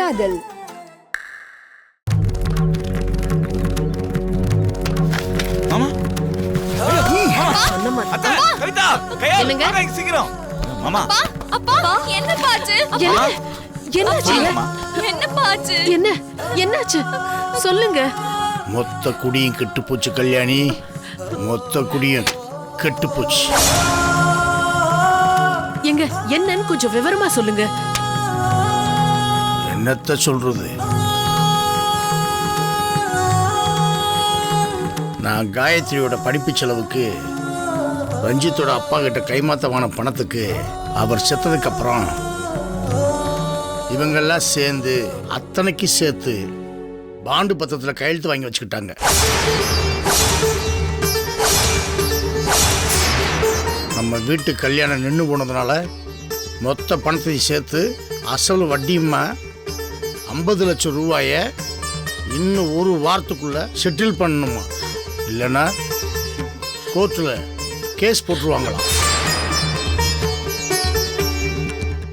காதல். மாமா அத்தை, கவிதா, கையா, வாங்க இங்க சீக்கிரம். மாமா அப்பா என்ன பாச்சு? என்னாச்சு? என்ன பாச்சு? என்னாச்சு சொல்லுங்க. மொத்த குடியும் கெட்டு போச்சு கல்யாணி, மொத்த குடியும் கெட்டு போச்சு. எங்க என்னன்னு கொஞ்சம் விவரமா சொல்லுங்க. என்னத்த சொல்றது? நான் காயத்ரியோட படிப்பு செலவுக்கு ரஞ்சித்தோட அப்பா கிட்ட கைமாத்தமான பணத்துக்கு அவர் செத்ததுக்கு அப்புறம் இவங்கெல்லாம் சேர்ந்து அத்தனைக்கு சேர்த்து பாண்டு பத்திரத்தில் கையெழுத்து வாங்கி வச்சுக்கிட்டாங்க. நம்ம வீட்டு கல்யாணம் நின்று போனதுனால மொத்த பணத்தையும் சேர்த்து அசல் வட்டியுமா 50 லட்சம் ரூபாயை இன்னும் ஒரு வாரத்துக்குள்ள செட்டில் பண்ணணுமா, இல்லைன்னா கோர்ட்டில் கேஸ் போட்டுருவாங்களாம்.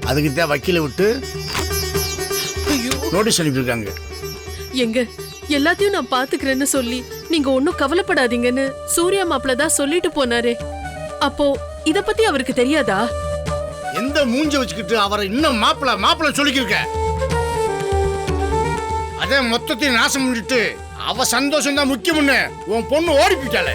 அதுக்கு தான் வக்கீலை விட்டு நோட்டீஸ் அனுப்பியிருக்காங்க. எங்க எல்லாத்தையும் நான் பாத்துக்கிறேன்னு சொல்லி நீங்க ஒன்னும் கவலைப்படாதீங்கன்னு சூர்யா மாப்பிள்ள தான் சொல்லிட்டு போனாரே. அப்போ இத பத்தி அவருக்கு தெரியாதா? எந்த மூஞ்ச வச்சுக்கிட்டு அவரை இன்னும் மாப்பிள்ள சொல்லிக்கிருக்க? அதே மொத்தத்தையும் நாசம் பண்ணிட்டு அவ சந்தோஷம் தான் முக்கியம்னு உன் பொண்ணு ஓடி போயிட்டாளே.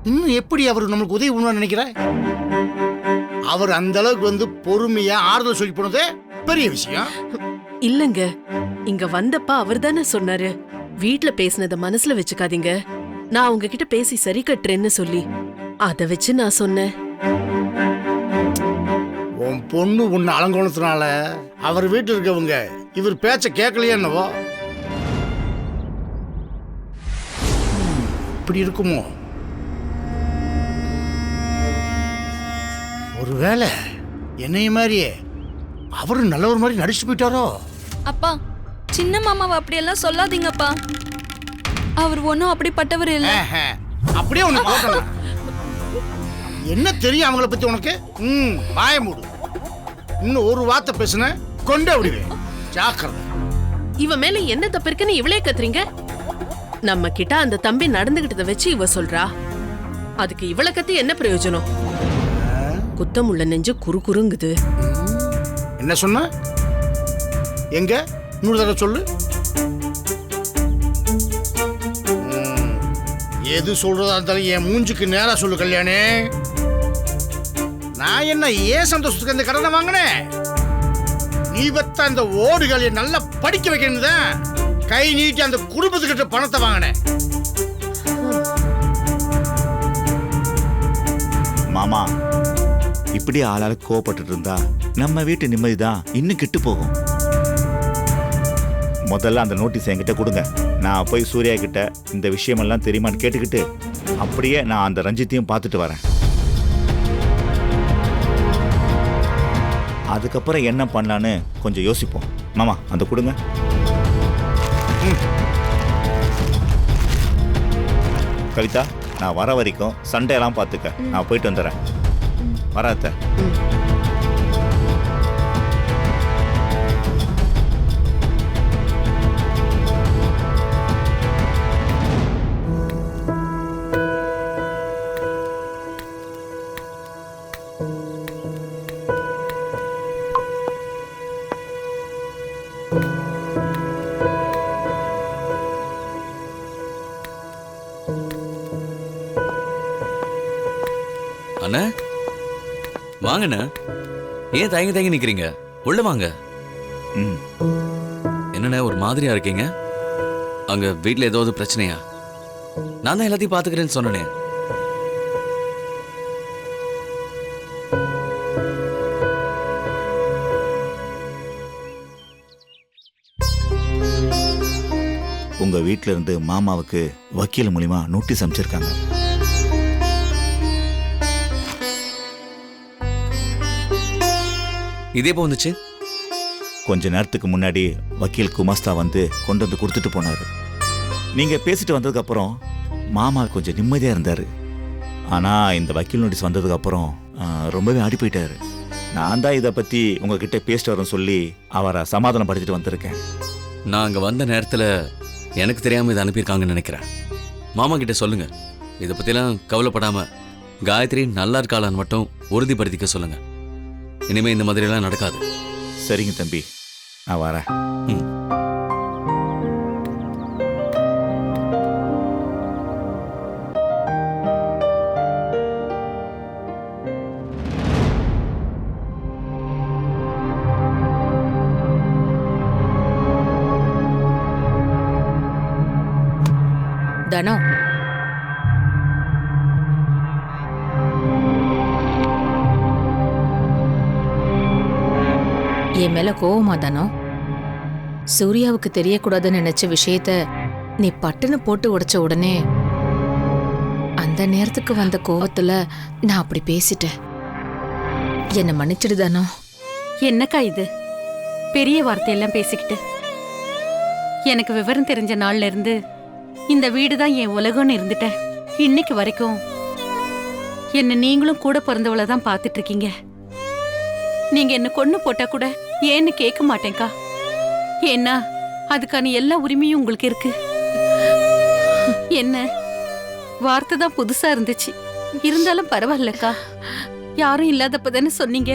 இன்னும் எப்படி அவர் நம்மளுக்கு உதவி பண்ணுவான்னு நினைக்கிற? அவர் அந்த அளவுக்கு பொறுமையா ஆறுதல் சொல்லி போனதே பெரிய விஷயம். இல்லங்க, இங்க வந்தப்ப அவர் தானே சொன்னாரு வீட்ல பேசினத மனசுல வச்சுக்காதீங்க, நான் உங்ககிட்ட பேசி சரி கட்டுறேன்னு சொல்லி. அத வச்சு நான் சொன்னேன். உன் பொண்ணு உன்னை அலங்கோலத்தினால அவர் வீட்டில் இருக்கவங்க இவர் பேச்ச கேட்கலையே என்னவோ. இப்படி இருக்குமோ? ஒருவேளை என்னைய மாதிரியே அவரு நல்லவர் மாதிரி நடிச்சு போயிட்டாரோ? அப்பா, சின்ன மாமாவை அப்படியெல்லாம் சொல்லாதீங்கப்பா. அவர் ஒன்னும் அப்படிப்பட்டவர் இல்ல. அப்படியே ஒண்ணு பார்க்கலாம். என்ன தெரியும் அவங்கள பத்தி உனக்கு? வாய மூடு. இன்னும் ஒரு வார்த்தை பேசுன கொண்டே விடுவேன். ஜாக்கிரதை. இவ மேல என்ன தப்பு இருக்குன்னு இவளே கத்துறீங்க? நம்ம கிட்ட அந்த தம்பி நடந்துகிட்டத வச்சு இவ சொல்றா. அதுக்கு இவளை கத்தி என்ன பிரயோஜனம்? குத்தம் உள்ள நெஞ்சு குறுகுறுங்குது. என்ன சொன்ன? எங்க இன்னொரு தடவை சொல்லு. எது சொல்றதா இருந்தாலும் என் மூஞ்சுக்கு நேரா சொல்லு கல்யாணி. நான் என்ன ஏன் சந்தோஷத்துக்கு அந்த கடனை வாங்கினேன்? நீ பத்த அந்த ஓடுகளை நல்லா படிக்க வைக்கணும். கை நீட்டி அந்த குடும்பத்துக்கிட்ட பணத்தை வாங்கினேன். மாமா இப்படி ஆளால கோவப்பட்டு இருந்தா நம்ம வீட்டு நிம்மதிதான் இன்னும் கெட்டு போகும். முதல்ல அந்த நோட்டீஸ் என்கிட்ட கொடுங்க. நான் போய் சூர்யா கிட்ட இந்த விஷயமெல்லாம் தெரியுமான்னு கேட்டுக்கிட்டு அப்படியே நான் அந்த ரஞ்சித்தையும் பார்த்துட்டு வரேன். அதுக்கப்புறம் என்ன பண்ணலான்னு கொஞ்சம் யோசிப்போம். மாமா அந்த கொடுங்க. கவிதா, நான் வர வரைக்கும் சண்டையெல்லாம் பார்த்துக்க. நான் போயிட்டு வந்துடுறேன். வராத்த. அண்ணா வாங்கண்ணா. ஏன் தயங்கி தயங்கி நிக்கிறீங்க? உள்ள வாங்க. என்னண்ணா ஒரு மாதிரியா இருக்கீங்க? அங்க வீட்டுல ஏதாவது பிரச்சனையா? நான் தான் எல்லாத்தையும் பாத்துக்கிறேன்னு சொன்னேனே. உங்க வீட்டுல இருந்து மாமாவுக்கு வக்கீல் மூலியமா நோட்டீஸ் அனுப்பிச்சிருக்காங்க. இதே எப்போ வந்துச்சு? கொஞ்ச நேரத்துக்கு முன்னாடி வக்கீல் குமாஸ்தா வந்து கொண்டு வந்து கொடுத்துட்டு போனாரு. நீங்க பேசிட்டு வந்ததுக்கு அப்புறம் மாமா கொஞ்சம் நிம்மதியா இருந்தாரு. ஆனா இந்த வக்கீல் நோட்டீஸ் வந்ததுக்கு அப்புறம் ரொம்பவே ஆடி போயிட்டாரு. நான் தான் இதை பற்றி உங்ககிட்ட பேசிட்டு வரேன்னு சொல்லி அவரை சமாதானப்படுத்திட்டு வந்திருக்கேன். நான் அங்கே வந்த நேரத்தில் எனக்கு தெரியாமல் இதை அனுப்பியிருக்காங்கன்னு நினைக்கிறேன். மாமா கிட்ட சொல்லுங்க, இதை பற்றிலாம் கவலைப்படாம காயத்ரி நல்லா இருக்காளான்னு மட்டும் உறுதிப்படுத்திக்க சொல்லுங்க. இனிமே இந்த மாதிரியெல்லாம் நடக்காது. சரிங்க தம்பி, நான் வரேன். ம். தனோ, என் மேல கோவமா தானோ? சூர்யாவுக்கு தெரியக்கூடாதுன்னு நினைச்ச விஷயத்த நீ பட்டுன்னு போட்டு உடைச்ச உடனே அந்த நேரத்துக்கு வந்த கோவத்துல நான் அப்படி பேசிட்டேன். என்ன மன்னிச்சிடு தானோ. என்னக்கா இது பெரிய வார்த்தையெல்லாம் பேசிக்கிட்டு? எனக்கு விவரம் தெரிஞ்ச நாள்ல இருந்து இந்த வீடு தான் என் உலகம்னு இருந்துட்டேன். இன்னைக்கு வரைக்கும் என்ன நீங்களும் கூட பிறந்தவளை தான் பார்த்துட்டு இருக்கீங்க. நீங்க என்ன கொன்னு போட்டா கூட ஏன்னு கேட்க மாட்டேன்க்கா. ஏன்னா அதுக்கான எல்லா உரிமையும் உங்களுக்கு இருக்கு. என்ன வார்த்தை தான் புதுசா இருந்துச்சு, இருந்தாலும் பரவாயில்லக்கா. யாரும் இல்லாதப்ப தானே சொன்னீங்க.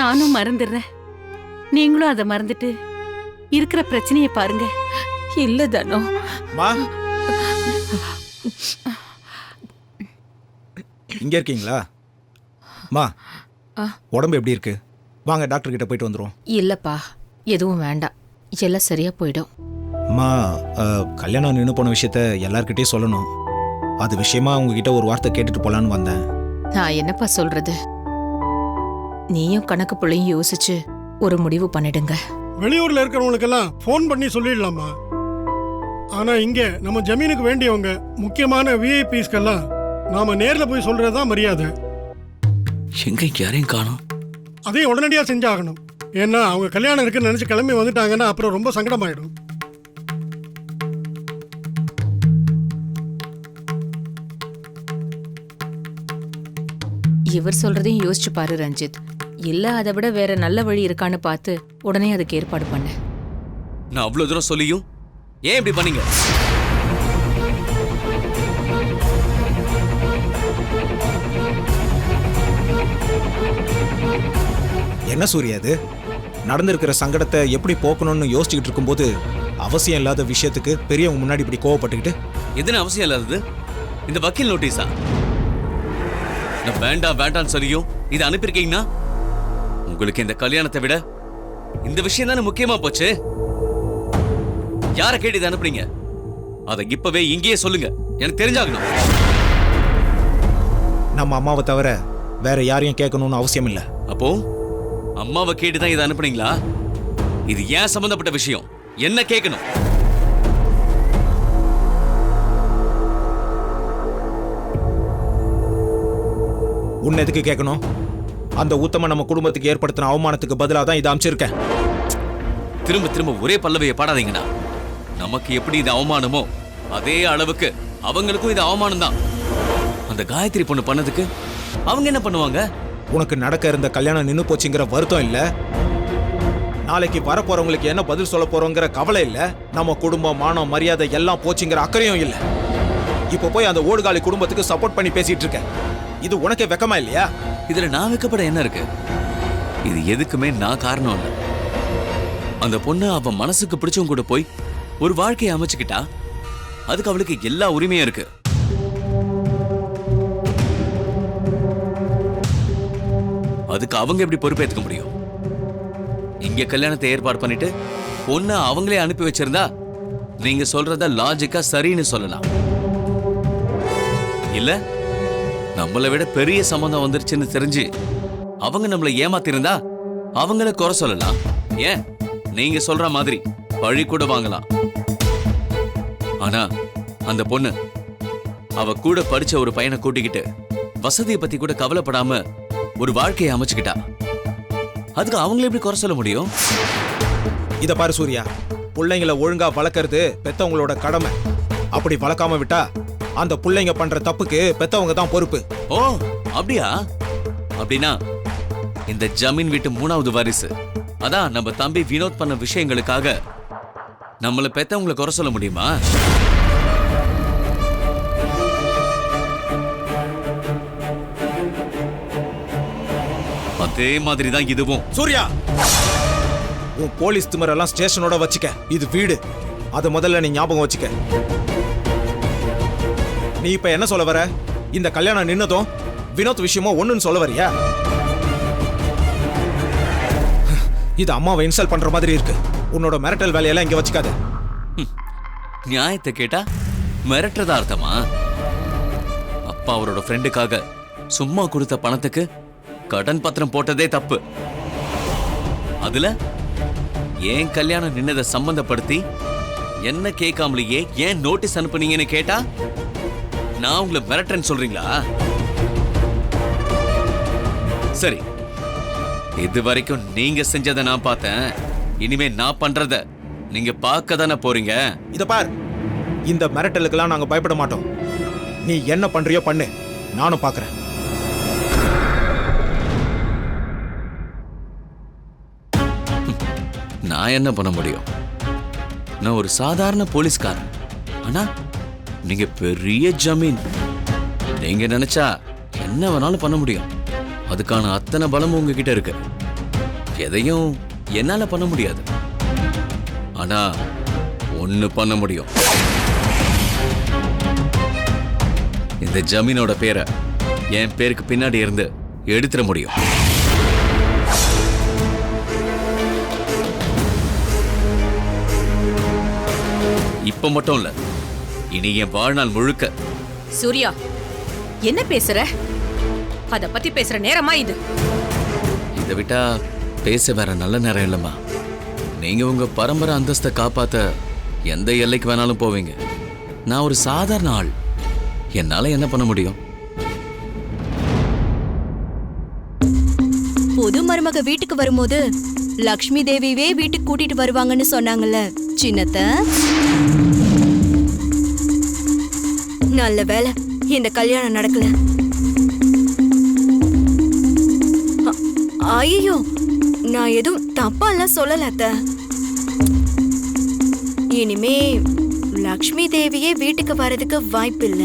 நானும் மறந்துடுறேன், நீங்களும் அதை மறந்துட்டு இருக்கிற பிரச்சனையை பாருங்க. இல்ல தானோ. மா, இங்க இருக்கீங்களா? மா, உடம்பு எப்படி இருக்கு? வாங்க டாக்டர் கிட்ட போயிட்டு வந்துருவோம். இல்லப்பா, எதுவும் வேண்டாம், எல்லாம் சரியா போயிடும். அம்மா, கல்யாணம் நின்று போன விஷயத்த எல்லார்கிட்டயும் சொல்லணும். அது விஷயமா உங்ககிட்ட ஒரு வார்த்தை கேட்டுட்டு போலான்னு வந்தேன். நான் என்னப்பா சொல்றது? நீயும் கணக்கு பிள்ளையும் யோசிச்சு ஒரு முடிவு பண்ணிடுங்க. வெளியூர்ல இருக்கிறவங்களுக்கெல்லாம் ஃபோன் பண்ணி சொல்லிடலாமா? ஆனா இங்க நம்ம ஜமீனுக்கு வேண்டியவங்க முக்கியமான விஐபிஸ்க்கெல்லாம் நாம நேர்ல போய் சொல்றதுதான் மரியாதை. எங்க யாரையும் காணோம். அதையும் உடனடியா செஞ்சாகணும். ஏன்னா அவங்க கல்யாணம் இருக்குன்னு நினைச்சு கிளம்பி வந்துட்டாங்கன்னா அப்புறம் ரொம்ப சங்கடமாயிடும். இவர் சொல்றதையும் யோசிச்சு பாரு ரஞ்சித். இல்ல அதை விட வேற நல்ல வழி இருக்கான்னு பார்த்து உடனே அதுக்கு ஏற்பாடு பண்ண. நான் அவ்வளவு தூரம் சொல்லியும் ஏன் இப்படி பண்ணீங்க? என்ன சூர்யா, இது நடந்திருக்கிற சங்கடத்தை எப்படி போக்கணும்னு யோசிச்சுக்கிட்டு இருக்கும்போது அவசியம் இல்லாத விஷயத்துக்கு பெரியவங்க முன்னாடி இப்படி கோவப்பட்டுக்கிட்டு எதுன்னு அவசியம் இல்லாதது? இந்த வக்கீல் நோட்டீஸா? நான் வேண்டாம் வேண்டாம்னு சொல்லியும் இதை அனுப்பியிருக்கீங்கன்னா உங்களுக்கு இந்த கல்யாணத்தை விட இந்த விஷயம் தானே முக்கியமா போச்சு. யாரை கேட்டு இதை அனுப்புறீங்க? அதை இப்பவே இங்கேயே சொல்லுங்க, எனக்கு தெரிஞ்சாகணும். நம்ம அம்மாவை தவிர வேற யாரையும் கேட்கணும்னு அவசியம் இல்லை. அப்போ அம்மாவை கேட்டுதான் இதை அனுப்புனீங்களா? இது ஏன் சம்பந்தப்பட்ட விஷயம், என்ன கேட்கணும்? உன்னை எதுக்கு கேட்கணும்? அந்த உத்தம நம்ம குடும்பத்துக்கு ஏற்படுத்தின அவமானத்துக்கு பதிலாக தான் இதை அமைச்சிருக்கேன். திரும்ப திரும்ப ஒரே பல்லவியை பாடாதீங்கண்ணா. நமக்கு எப்படி இது அவமானமோ அதே அளவுக்கு அவங்களுக்கும் இது அவமானம் தான். அந்த காயத்ரி பொண்ணு பண்ணதுக்கு அவங்க என்ன பண்ணுவாங்க? உனக்கு நடக்க இருந்த கல்யாணம் நின்னு போச்சுங்கிற வருத்தம் இல்ல, நாளைக்கு வரப்போறவங்களுக்கு என்ன பதில் சொல்ல போறோங்கிற கவலை இல்ல, நம்ம குடும்பம் மானம் மரியாதை எல்லாம் போச்சுங்கிற அக்கறையும் இல்ல. இப்ப போய் அந்த ஓடுகாலி குடும்பத்துக்கு சப்போர்ட் பண்ணி பேசிட்டு இருக்க. இது உனக்கே வெக்கமா இல்லையா? இதுல நான் வைக்கப்பட என்ன இருக்கு? இது எதுக்குமே நான் காரணம் இல்ல. அந்த பொண்ணு அவ மனசுக்கு பிடிச்சவங்க கூட போய் ஒரு வாழ்க்கையை அமைச்சுக்கிட்டா அதுக்கு அவளுக்கு எல்லா உரிமையும் இருக்கு. அதுக்கு அவங்க எப்படி பொறுப்பேற்றுக்க முடியும்? இங்க கல்யாணத்தை ஏற்பாடு பண்ணிட்டு பொண்ணு அவங்களே அனுப்பி வச்சிருந்தா நீங்க சொல்றத லாஜிக்கா சரின்னு சொல்லலாம். இல்ல நம்மளை விட பெரிய சம்பந்தம் வந்துருச்சுன்னு தெரிஞ்சு அவங்க நம்மளை ஏமாத்திருந்தா அவங்கள குறை சொல்லலாம். ஏன் நீங்க சொல்ற மாதிரி பழி கூட வாங்கலாம். ஆனா அந்த பொண்ணு அவ கூட படிச்ச ஒரு பையனை கூட்டிக்கிட்டு வசதியை பத்தி கூட கவலைப்படாம ஒரு வாழ்க்கையை அமைச்சுக்கிட்டா அதுக்கு அவங்கள எப்படி குறை சொல்ல முடியும்? இத பாரு சூர்யா, பிள்ளைங்களை ஒழுங்கா வளர்க்கறது பெத்தவங்களோட கடமை. அப்படி வளர்க்காம விட்டா அந்த பிள்ளைங்க பண்ற தப்புக்கு பெத்தவங்க தான் பொறுப்பு. ஓ அப்படியா? அப்படின்னா இந்த ஜமீன் வீட்டு 3வது வாரிசு. அதான் நம்ம தம்பி வினோத் பண்ண விஷயங்களுக்காக நம்மள பெத்தவங்களை குறை சொல்ல முடியுமா? அதே மாதிரி தான் இதுவும். சூர்யா, உன் போலீஸ் திமிரெல்லாம் ஸ்டேஷனோட வச்சுக்க. இது வீடு, அதை முதல்ல நீ ஞாபகம் வச்சுக்க. நீ இப்ப என்ன சொல்ல வர? இந்த கல்யாணம் நின்னதும் வினோத் விஷயமா ஒண்ணுன்னு சொல்ல வரியா? இது அம்மாவை இன்சல்ட் பண்ற மாதிரி இருக்கு. உன்னோட மிரட்டல் வேலையெல்லாம் இங்க வச்சுக்காத. நியாயத்தை கேட்டா மிரட்டுறதா அர்த்தமா? அப்பா அவரோட ஃப்ரெண்டுக்காக சும்மா கொடுத்த பணத்துக்கு கடன் பத்திரம் போட்டதே தப்பு. அதுல ஏன் கல்யாணம் நின்னதை சம்பந்தப்படுத்தி என்ன கேட்காமலேயே ஏன் நோட்டீஸ் அனுப்புனீங்கன்னு கேட்டா நான் உங்களை மிரட்டுறேன்னு சொல்றீங்களா? சரி, இது வரைக்கும் நீங்க செஞ்சதை நான் பார்த்தேன். இனிமே நான் பண்றத நீங்க பார்க்க தானே போறீங்க. இத பார், இந்த மிரட்டலுக்கெல்லாம் நாங்க பயப்பட மாட்டோம். நீ என்ன பண்றியோ பண்ணு, நானும் பாக்குறேன். நான் என்ன பண்ண முடியும்? நான் ஒரு சாதாரண போலீஸ்காரன். ஆனா நீங்க பெரிய ஜமீன். நீங்க நினைச்சா என்ன வேணாலும் பண்ண முடியும். அதுக்கான அத்தனை பலமும் உங்ககிட்ட இருக்கு. எதையும் என்னால பண்ண முடியாது. ஆனா ஒண்ணு பண்ண முடியும். இந்த ஜமீனோட பேரை என் பேருக்கு பின்னாடி இருந்து எடுத்துட முடியும். இப்ப மட்டும் இல்ல, இனி என் வாழ்நாள் முழுக்க. சூர்யா, என்ன பேசுற? அத பத்தி பேசுற நேரமா இது? இதை விட்டா பேச வேற நல்ல நேரம் இல்லம்மா. நீங்க உங்க பரம்பரை அந்தஸ்தை காப்பாத்த எந்த எல்லைக்கு வேணாலும் போவீங்க. நான் ஒரு சாதாரண ஆள். என்னால என்ன பண்ண முடியும்? புது மருமக வீட்டுக்கு வரும்போது லக்ஷ்மி தேவியவே வீட்டுக்கு கூட்டிட்டு வருவாங்கன்னு சொன்னாங்கல்ல சின்னத்த. நல்ல வேலை இந்த கல்யாணம் நடக்கல. ஐயோ, நான் எதுவும் தப்பா எல்லாம் சொல்லல அத்த. இனிமே லக்ஷ்மி தேவியே வீட்டுக்கு வரதுக்கு வாய்ப்பு இல்ல.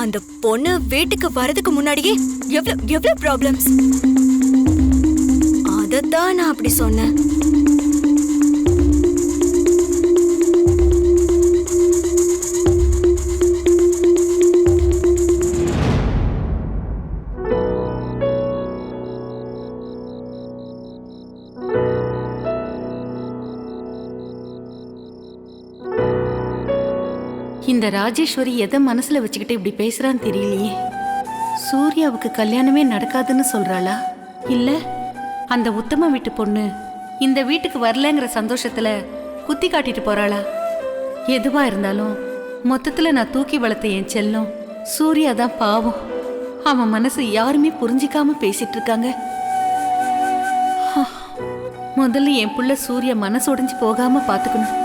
அந்த பொண்ணு வீட்டுக்கு வரதுக்கு முன்னாடியே எவ்வளவு ப்ராப்ளம்ஸ். அதத்தான் நான் அப்படி சொன்னேன். இந்த ராஜேஸ்வரி எதை மனசுல வச்சுக்கிட்டு இப்படி பேசுறான்னு தெரியலையே. சூர்யாவுக்கு கல்யாணமே நடக்காதுன்னு சொல்றாளா? இல்ல அந்த உத்தம வீட்டு பொண்ணு இந்த வீட்டுக்கு வரலங்கிற சந்தோஷத்துல குத்தி காட்டிட்டு போறாளா? எதுவா இருந்தாலும் மொத்தத்துல நான் தூக்கி வளர்த்த என் செல்லம் சூர்யா தான் பாவம். அவன் மனசு யாருமே புரிஞ்சிக்காம பேசிட்டு இருக்காங்க. முதல்ல என் புள்ள சூர்யா மனசு உடைஞ்சு போகாம பாத்துக்கணும்.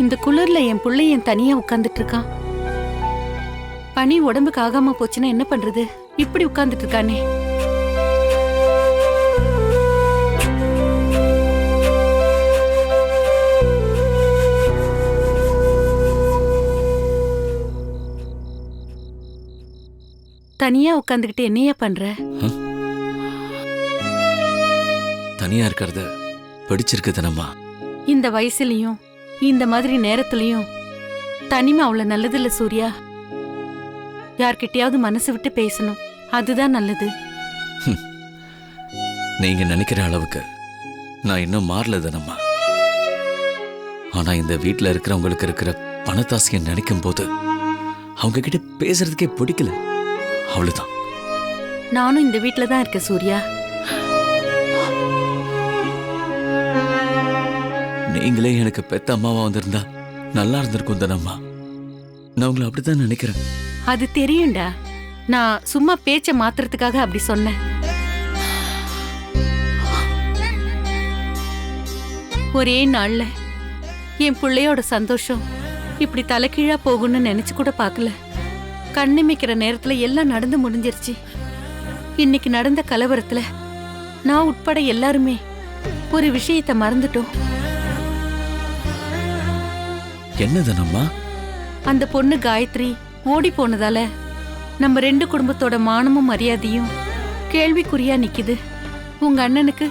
இந்த குளிர்ல என் புள்ளை என் தனியா உட்கார்ந்துட்டு இருக்கான். பனி உடம்புக்கு ஆகாம போச்சுன்னா என்ன பண்றது? இப்படி உட்கார்ந்துட்டு இருக்கானே. தனியா உட்கார்ந்துகிட்டு என்னையா பண்ற? தனியா இருக்கிறது பிடிச்சிருக்கு தானம்மா. இந்த வயசுலயும் இந்த மாதிரி நேரத்துலயும் தனிமை அவ்வளவு நல்லதில்ல சூர்யா. யார்கிட்டயாவது மனசு விட்டு பேசணும், அதுதான் நல்லது. நீங்க நினைக்கிற அளவுக்கு நான் இன்னும் மாறல தானம்மா. ஆனா இந்த வீட்டுல இருக்கிறவங்களுக்கு இருக்கிற பணத்தாசையை நினைக்கும் போது அவங்க கிட்ட பேசுறதுக்கே பிடிக்கல. அவ்வளவுதான். நானும் இந்த வீட்டுல தான் இருக்கேன் சூர்யா. நீங்களே எனக்கு பெத்த அம்மாவா வந்திருந்தா நல்லா இருந்திருக்கும் தானம்மா. நான் உங்களை அப்படித்தான் நினைக்கிறேன். அது தெரியும்டா. நான் சும்மா பேச்ச மாத்துறதுக்காக அப்படி சொன்னேன். ஒரே நாள்ல என் பிள்ளையோட சந்தோஷம் இப்படி தலைகீழா போகும்னு நினைச்சு கூட பார்க்கல. கண்ணிமைக்கிற நேரத்துல எல்லாம் நடந்து முடிஞ்சிருச்சு. இன்னைக்கு நடந்த கலவரத்துல நான் உட்பட எல்லாருமே ஒரு விஷயத்தை மறந்துட்டோம். என்னதனம்மா? அந்த பொண்ணு காயத்ரி ஓடி போனதால நம்ம 2 குடும்பத்தோட மானமும் மரியாதையும் கேள்விக்குறியா நிக்குது. உங்க அண்ணனுக்கு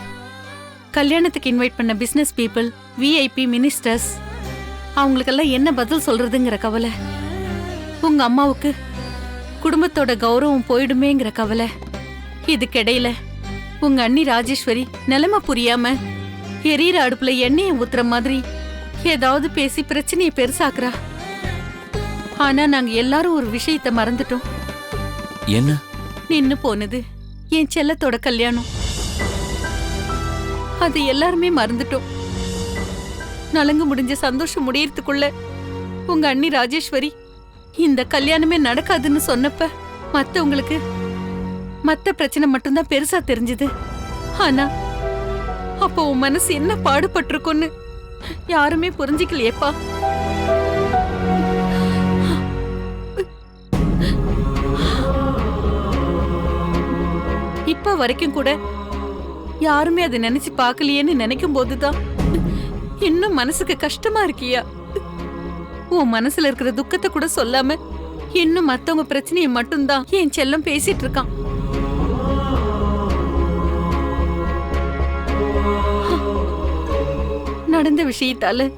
கல்யாணத்துக்கு இன்வைட் பண்ண பிசினஸ் பீப்புள், விஐபி, மினிஸ்டர்ஸ் அவங்களுக்கெல்லாம் என்ன பதில் சொல்றதுங்கிற கவலை. உங்க அம்மாவுக்கு குடும்பத்தோட கௌரவம் போயிடுமேங்கிற கவலை. இதுக்கிடையில உங்க அண்ணி ராஜேஸ்வரி நிலைமை புரியாம எரியிற அடுப்புல எண்ணெயை ஊத்துற மாதிரி ஏதாவது பேசி பிரச்சனையை பெருசாக்குறா. ஆனா நாங்க எல்லாரும் ஒரு விஷயத்த மறந்துட்டோம். என்ன? நின்னு போனது என் செல்லத்தோட கல்யாணம். அது எல்லாருமே மறந்துட்டோம். நலங்கு முடிஞ்ச சந்தோஷம் முடியறதுக்குள்ள உங்க அண்ணி ராஜேஸ்வரி இந்த கல்யாணமே நடக்காதுன்னு சொன்னப்ப மத்தவங்களுக்கு மத்த பிரச்சனை மட்டும்தான் பெருசா தெரிஞ்சது. ஆனா அப்போ உன் மனசு என்ன பாடுபட்டிருக்குன்னு யாருமே புரிஞ்சுக்கலையேப்பா. இப்ப வரைக்கும் கூட யாருமே அதை நினைச்சு பார்க்கலையேன்னு நினைக்கும் போதுதான் இன்னும் மனசுக்கு கஷ்டமா இருக்கியா? உன் மனசுல இருக்கிற துக்கத்தை கூட சொல்லாம இன்னும் மத்தவங்க பிரச்சனையை மட்டும்தான் என் செல்லம் பேசிட்டு இருக்கான். நடந்த விஷயத்தால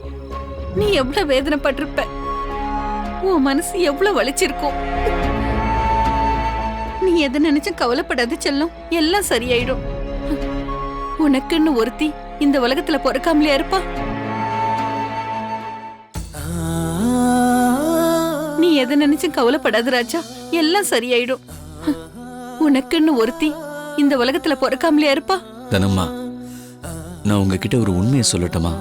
நீ எவ்வளவு வேதனைப்பட்டிருப்ப. உன் மனசு எவ்வளவு வலிச்சிருக்கும். நீ எதை நினைச்சும் கவலைப்படாத செல்லம், எல்லாம் சரியாயிடும். உனக்குன்னு ஒருத்தி இந்த உலகத்துல பிறக்காமலே இருப்பா. நீ எதை நினைச்சும் கவலைப்படாத ராஜா, எல்லாம் சரியாயிடும். உனக்குன்னு ஒருத்தி இந்த உலகத்துல பிறக்காமலே இருப்பா. தனம்மா, நான் உங்ககிட்ட ஒரு உண்மையை சொல்லட்டுமா?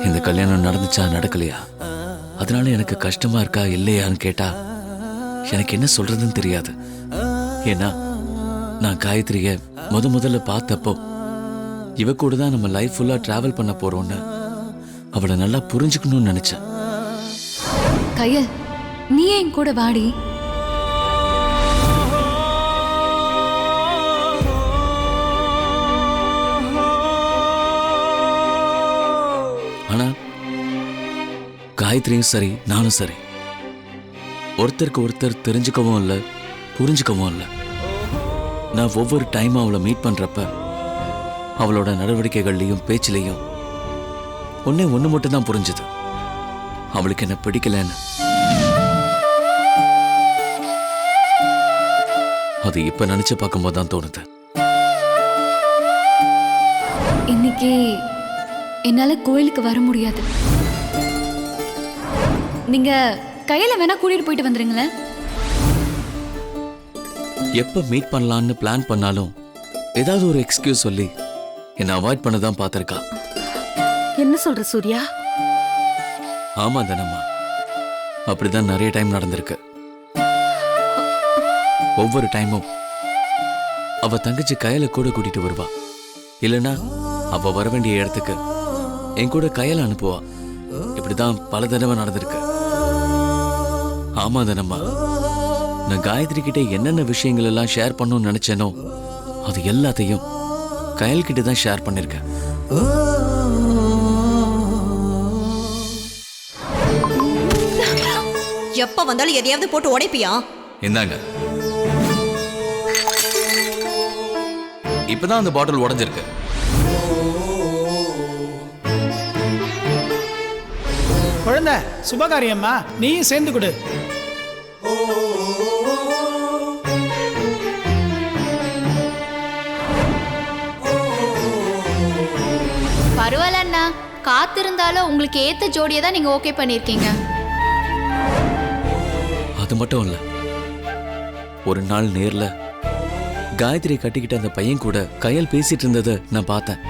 இந்த கல்யாணம் நடந்துச்சா நடக்கலையா, அதனால எனக்கு கஷ்டமா இருக்கா இல்லையான்னு கேட்டா எனக்கு என்ன சொல்றதுன்னு தெரியாது. ஏன்னா நான் காயத்ரிய முதல்ல பார்த்தப்போ இவ கூட தான் நம்ம லைஃப் ஃபுல்லா டிராவல் பண்ண போறோம்னு அவளை நல்லா புரிஞ்சுக்கணும்னு நினைச்சேன். கயல், நீ என் கூட வாடி. ஆனா காயத்ரியும் சரி நானும் சரி ஒருத்தருக்கு ஒருத்தர் தெரிஞ்சுக்கவும் இல்லை புரிஞ்சுக்கவும் இல்லை. நான் ஒவ்வொரு டைம் அவளை மீட் பண்றப்ப அவளோட நடவடிக்கைகள்லையும் பேச்சிலையும் ஒண்ணு மட்டும் தான் புரிஞ்சுது, அவளுக்கு என்ன பிடிக்கலன்னு. அது இப்ப நினைச்சு பார்க்கும்போது தான் தோணுது. இன்னைக்கு என்னால கோயிலுக்கு வர முடியாது. நீங்க கையில வேணா கூட்டிட்டு போயிட்டு வந்துருங்களேன். எப்ப மீட் பண்ணலான்னு பிளான் பண்ணாலும் ஏதாவது ஒரு எக்ஸ்கியூஸ் சொல்லி என்ன அவாய்ட் பண்ணதான் பார்த்திருக்கா. என்ன சொல்ற சூர்யா? ஆமா தனம்மா, அப்படிதான் நிறைய டைம் நடந்திருக்கு. ஒவ்வொரு டைமும் அவ தங்கச்சி கையில கூட கூட்டிட்டு வருவா, இல்லனா அவ வர வேண்டிய இடத்துக்கு என் கூட கையில அனுப்புவா. இப்படிதான் பல தடவை நடந்திருக்கு. ஆமா தனம்மா, நான் காயத்ரி கிட்ட என்னென்ன விஷயங்கள் எல்லாம் ஷேர் பண்ணணும்னு நினைச்சேனோ அது எல்லாத்தையும் கயல் கிட்ட தான் ஷேர் பண்ணிருக்கேன். எப்ப வந்தாலும் எதையாவது போட்டு உடைப்பியா? இந்தாங்க, இப்பதான் அந்த பாட்டில் உடைஞ்சிருக்கு. குழந்தை சுபகாரியம்மா, நீயும் சேர்ந்து கொடு. பரவாயில்ல அண்ணா, காத்திருந்தாலும் உங்களுக்கு ஏத்த ஜோடியை தான் நீங்க ஓகே பண்ணிருக்கீங்க. அது மட்டும் இல்ல, ஒரு நாள் நேர்ல காயத்ரி கட்டிக்கிட்ட அந்த பையன் கூட கையல் பேசிட்டு இருந்ததை நான் பார்த்தேன்.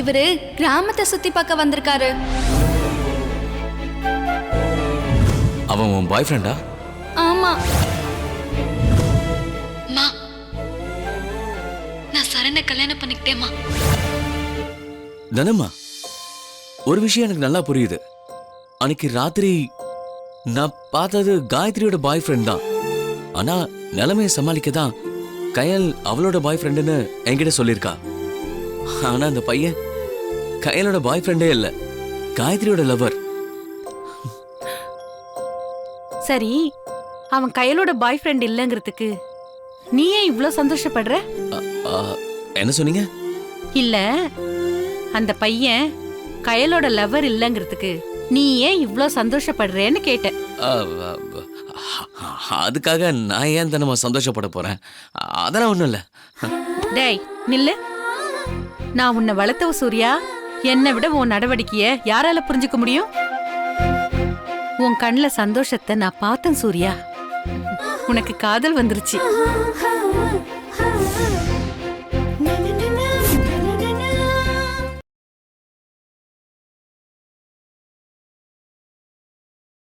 இவரு கிராமத்தை சுத்தி பார்க்க வந்திருக்காரு. அவன் உன் பாய் ஃப்ரெண்டா? ஆமா. மா, நான் சரணை கல்யாணம் பண்ணிக்கிட்டேமா. தனம்மா, ஒரு விஷயம் எனக்கு நல்லா புரியுது. அன்னைக்கு ராத்திரி நான் பார்த்தது காயத்ரியோட பாய் ஃப்ரெண்ட் தான். ஆனா நிலைமையை சமாளிக்க தான் கயல் அவளோட பாய் ஃப்ரெண்டுன்னு என்கிட்ட சொல்லியிருக்கா. ஆனா அந்த பையன் கயலோட பாய் ஃப்ரெண்டே இல்ல, காயத்ரியோட லவர். சரி, அவன் கையலோட பாய் ஃப்ரெண்ட் இல்லங்கிறதுக்கு நீ ஏன் இவ்ளோ சந்தோஷப்படுற? என்ன சொன்னீங்க? இல்ல, அந்த பையன் கயலோட லவர் இல்லங்கிறதுக்கு நீ ஏன் இவ்ளோ சந்தோஷப்படுறேன்னு கேட்டேன். அதுக்காக நான் ஏன் தானே சந்தோஷப்பட போறேன்? அதெல்லாம் ஒண்ணும் இல்ல. டேய் நில்லு. நான் உன்னை வளர்த்தவ சூர்யா. என்னை விட உன் நடவடிக்கைய யாரால புரிஞ்சுக்க முடியும்? உன் கண்ணுல சந்தோஷத்தை நான் பார்த்தேன் சூர்யா. உனக்கு காதல் வந்துருச்சு.